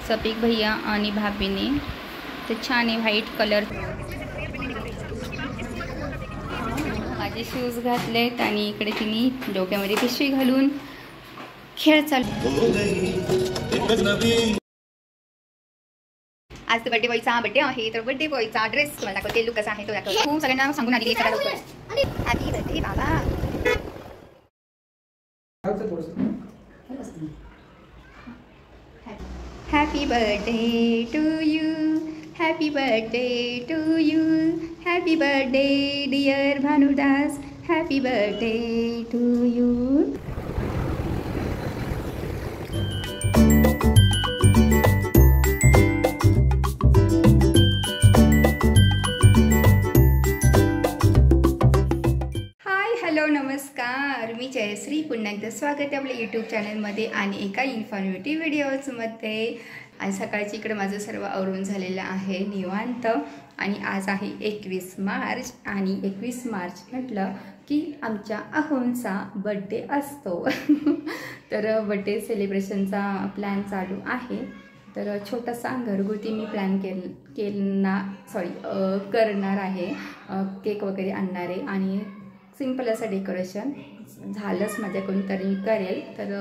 सपीक भैया आणि भाभीने ते छान आहे व्हाईट कलर माझे शूज घातलेत आणि इकडे तिने डोक्यामध्ये पिशवी घालून खेळ चालू. आज बर्थडे बॉयचा बर्थडे आहे तर बर्थडे बॉयचा ड्रेस मला दाखवते. लुक कसा आहे तो दाखवते. खूप सगळ्यांना सांगून आली सगळ्या लवकर हॅपी बर्थडे बाबा. Happy birthday to you. Happy birthday to you. Happy birthday dear Bhanudas. Happy birthday to you. नमस्कार, मी जयश्री. पुन्हा एकदा स्वागत आहे आपल्या यूट्यूब चॅनलमध्ये आणि एका इन्फॉर्मेटिव्ह व्हिडिओजमध्ये. आज सकाळची इकडे माझं सर्व आवरून झालेलं आहे निवांत. आणि आज आहे 21 मार्च आणि 21 मार्च म्हटलं की आमच्या अहोंचा बड्डे असतो. तर बड्डे सेलिब्रेशनचा प्लॅन चालू आहे. तर छोटासा घरगुती मी प्लॅन करणार आहे. केक वगैरे आणणार आहे आणि सिंपल असं डेकोरेशन झालंच माझ्याकडून तरी मी करेल. तर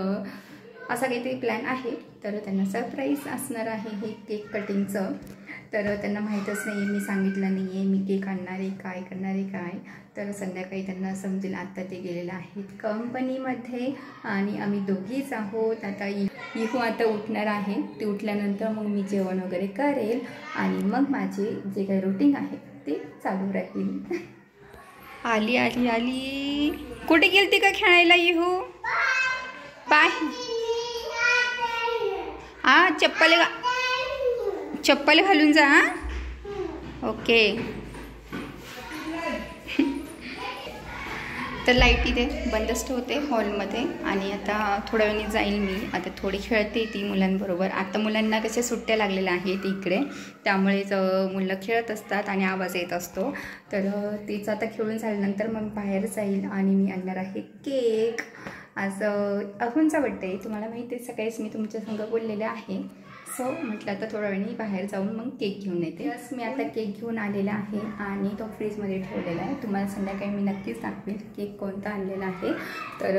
असा काहीतरी प्लॅन आहे. तर त्यांना सरप्राईज असणार आहे हे केक कटिंगचं. तर त्यांना माहीतच नाही आहे, मी सांगितलं नाही आहे मी केक आणणार आहे काय करणार आहे काय. तर संध्याकाळी त्यांना समजेल. आत्ता ते गेलेले आहेत कंपनीमध्ये आणि आम्ही दोघीच आहोत. आता इहू आता उठणार आहे. ती उठल्यानंतर मग मी जेवण वगैरे करेल आणि मग माझे जे काही रुटीन आहे ते चालू राहील. आली आली आली. कुठे गेलती का खेळायला येऊ? बाय. हा चप्पल घालून जा. ओके. तर लाईट इथे बंदच ठेवते हॉलमध्ये आणि आता थोड्या वेळाने जाईल मी. आता थोडी खेळते ती मुलांबरोबर. आता मुलांना कशा सुट्ट्या लागलेल्या आहेत इकडे, त्यामुळेच मुलं खेळत असतात आणि आवाज येत असतो. तर तीच आता खेळून झाल्यानंतर मग बाहेर जाईल आणि मी आणणार आहे केक. आज अहोंचा बड्डे आहे. तुम्हाला माहिती आहे सकाळीच मी तुमच्या संग बोललेले आहे. सो म्हटलं आता थोड्या वेळाने बाहेर जाऊन मग केक घेऊन येते. बस मी आता केक घेऊन आलेला आहे आणि तो फ्रीजमध्ये ठेवलेला आहे. तुम्हाला संध्याकाळी मी नक्कीच दाखवेल केक कोणता आणलेला आहे. तर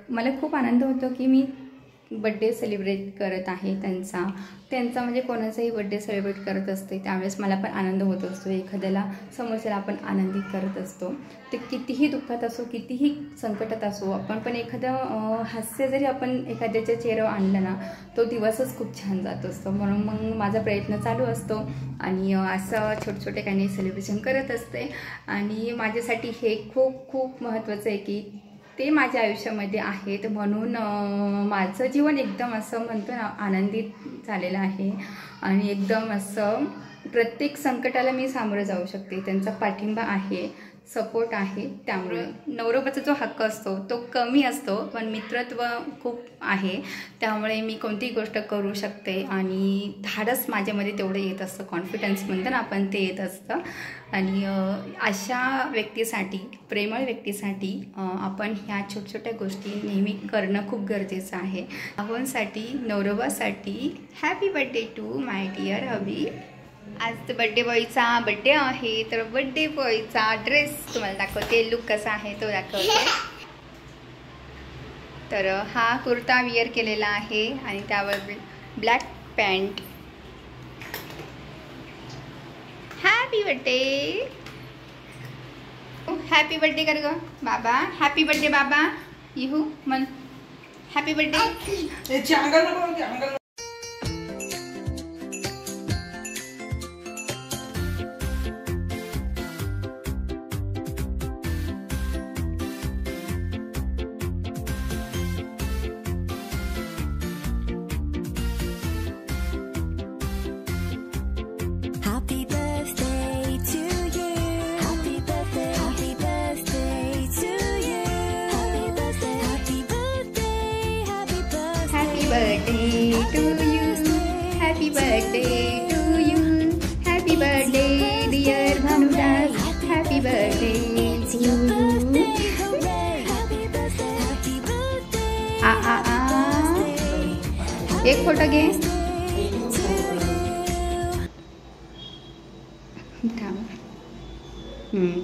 मला खूप आनंद होतो की मी बड्डे सेलिब्रेट करत आहे त्यांचा म्हणजे कोणाचाही बड्डे सेलिब्रेट करत असते त्यावेळेस मला पण आनंद होत असतो. एखाद्याला समोरच्याला आपण आनंदित करत असतो. ते कितीही दुःखात असो कितीही संकटात असो आपण पण एखादं हास्य जरी आपण एखाद्याच्या चेहऱ्यावर आणलं ना तो दिवसच खूप छान जात असतो. म्हणून मग माझा प्रयत्न चालू असतो आणि असं छोटे काही सेलिब्रेशन करत असते. आणि माझ्यासाठी हे खूप खूप महत्त्वाचं आहे की ते माझ्या आयुष्यामध्ये आहेत. म्हणून माझं जीवन एकदम असं म्हणतो ना आनंदित झालेलं आहे आणि एकदम असं प्रत्येक संकटाला मी सामोरं जाऊ शकते. त्यांचा पाठिंबा आहे, सपोर्ट आहे. त्यामुळे नवरोबाचा जो हक्क असतो तो कमी असतो पण मित्रत्व खूप आहे. त्यामुळे मी कोणतीही गोष्ट करू शकते आणि धाडस माझ्यामध्ये तेवढं येत असतं. कॉन्फिडन्स म्हणतो ना आपण ते येत असतं. आणि अशा व्यक्तीसाठी प्रेमळ व्यक्तीसाठी आपण ह्या छोट्या गोष्टी नेहमी करणं खूप गरजेचं आहे. अहोंसाठी नवरोबासाठी happy birthday to my dear hubby. आज बर्थडे बॉयचा बर्थडे आहे तर बर्थडे बॉयचा ड्रेस तुम्हाला दाखवते. लुक कसा आहे तो दाखवते. तर हा कुर्ता विअर केलेला आहे आणि त्यावर black pant. Happy birthday. Happy birthday कर ग बाबा. हॅपी बर्थडे बाबा. इहू मन happy birthday. Birthday to you, happy birthday to you, happy birthday dear Bhanudas, happy birthday to you. एक फोटो घे.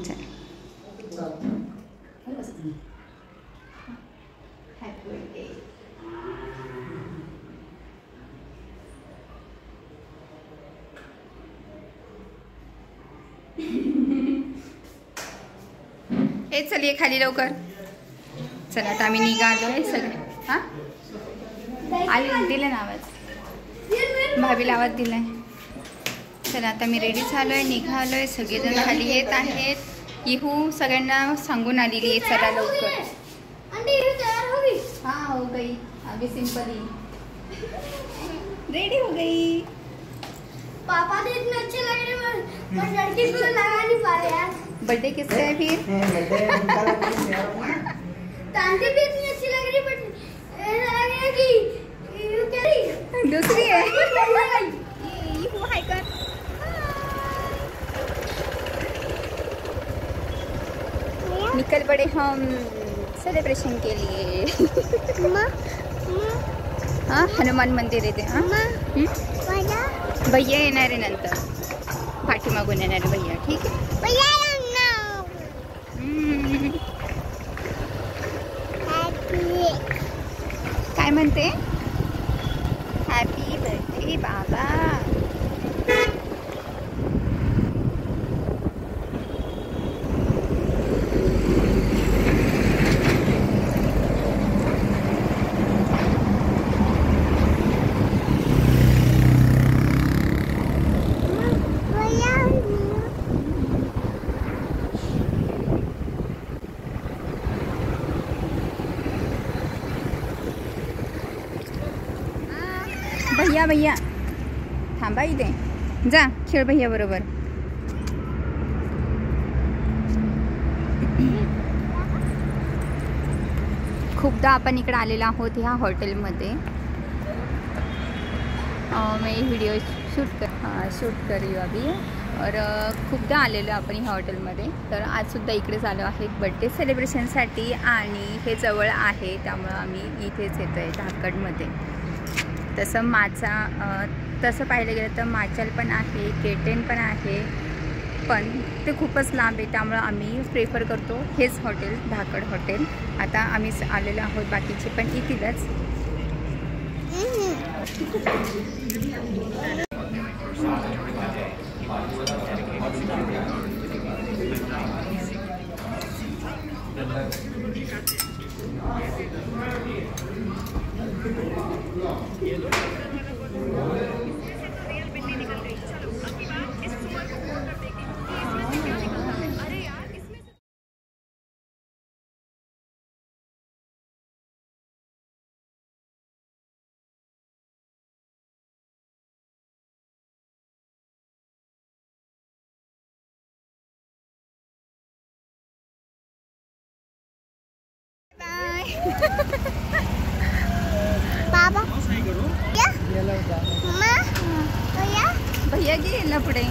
चल. हे चल ये खाली लवकर. चला आता आम्ही निघालोय सगळे. हा आली दिलं ना आवाज, भाभीला आवाज दिलाय. चला आता मी रेडी झालोय, निघालोय. सगळेजण खाली येत आहेत. इहू सगळ्यांना सांगून आलेली आहे चला लवकर. हाँ हो गई अभी सिंपली रेडी हो गई. पापा तो इतने अच्छे लग रहे पर लड़की को लगा नहीं पा रहे यार. बर्थडे किसका है फिर? तांती भी इतनी अच्छी लग रही बट ऐसा लग रहा है कि ये क्या रही दूसरी है. ये हाय कर. निकल पड़े हम सेलिब्रेशन के लिए. हाँ हनुमान मंदिर येते. हाँ भैया येणार आहे नंतर, पाठीमागून येणार भैया. ठीक आहे काय म्हणते? हॅपी बर्थडे बाबा. भैया भैया थांबा इथे. जा खेळ भैया बरोबर. खूपदा आपण इकडे आलेलो आहोत ह्या हॉटेलमध्ये. मैं व्हिडिओ शूट करू अभी. और खूपदा आलेलो आपण ह्या हॉटेलमध्ये. तर आजसुद्धा इकडेच आलो आहे बड्डे सेलिब्रेशनसाठी आणि हे जवळ आहे त्यामुळं आम्ही इथेच येतो आहे धाकडमध्ये. तसं तसं पाहिलं गेलं तर माचल पण आहे, केटेन पण आहे, पण ते खूपच लांब आहे त्यामुळं आम्ही प्रेफर करतो हेच हॉटेल, धाकड हॉटेल. आता आम्ही आलेलो आहोत, बाकीचे पण येतीलच. बाबा क्या मम्मा भैया भैया गेला पुढे.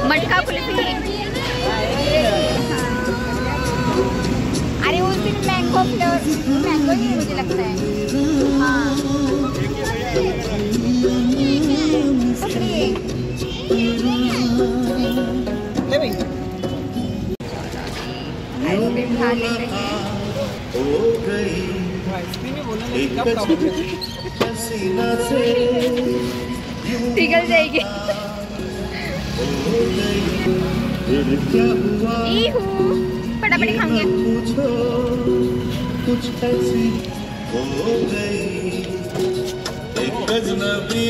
मटका कुल्फी. अरे उस दिन मैंगो फ्लेवर, मैंगो ही मुझे लगता है. हाँ आइसक्रीम खा ले रहे हैं. पिघल जाएगी. फटाफट खाऊंगे. कुछ ऐसी हो गई एक अजनबी.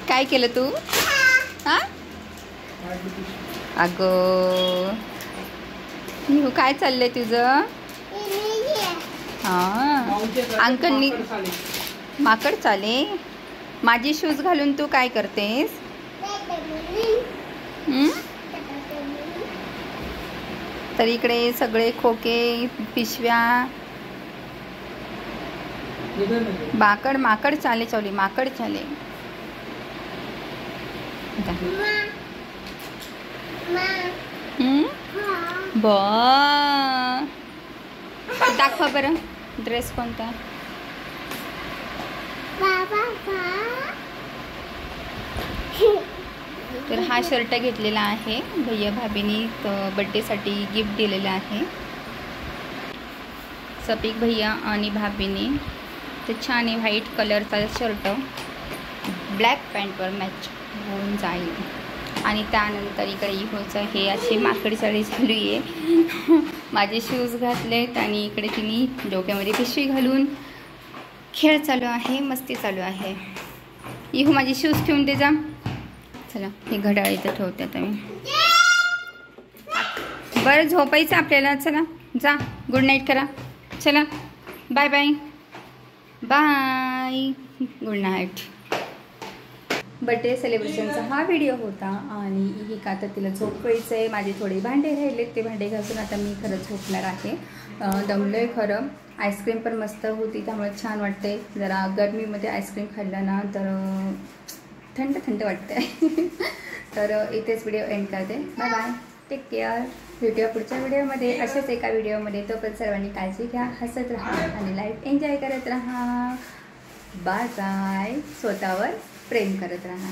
काय केलं तू? हा अगं निहू काय चाललंय तुझं? हा अंकलनी माकड चाले. माझी शूज घालून तू काय करतेस? तर इकडे सगळे खोके पिशव्या माकड़ माकड़ चाले चौली माकड़ चाले बा दाखवा बरं ड्रेस कोणता. तर हा शर्ट घेतलेला आहे भैया भाभीनी बड्डेसाठी गिफ्ट दिलेलं आहे सपीक भैया आणि भाभीनी. तर छान आहे व्हाईट कलरचा शर्ट ब्लॅक पॅन्टवर मॅच होऊन जाईल. आणि त्यानंतर इकडे इहोचं हे अशी माकडी चाळी चालू आहे. माझे शूज घातलेत आणि इकडे तिने डोक्यामध्ये पिशवी घालून खेळ चालू आहे मस्ती चालू आहे. इहो माझे शूज ठेवून दे जा. चला हे घड्याळ इथं ठेवते आता मी. बरं झोपायचं आपल्याला. चला जा गुड नाईट करा. चला bye bye bye good night. Birthday सेलिब्रेशनचा हा व्हिडिओ होता आणि ही का तर तिला झोपवायचं आहे. माझे थोडे भांडे राहिलेत ते भांडे घासून आता मी खरं झोपणार आहे. दमलो आहे खरं. आईस्क्रीम पण मस्त होती त्यामुळे छान वाटते. जरा गरमीमध्ये आईस्क्रीम खाल्लं ना तर थंड थंड वाटते. तर इथेच व्हिडिओ एंड करते. Bye bye take care. भेटूया पुढच्या व्हिडिओमध्ये अशाच एका व्हिडिओमध्ये. तोपर्यंत सर्वांनी काळजी घ्या हसत राहा आणि लाईफ एन्जॉय करत राहा. Bye bye. स्वतःवर प्रेम करत राहा.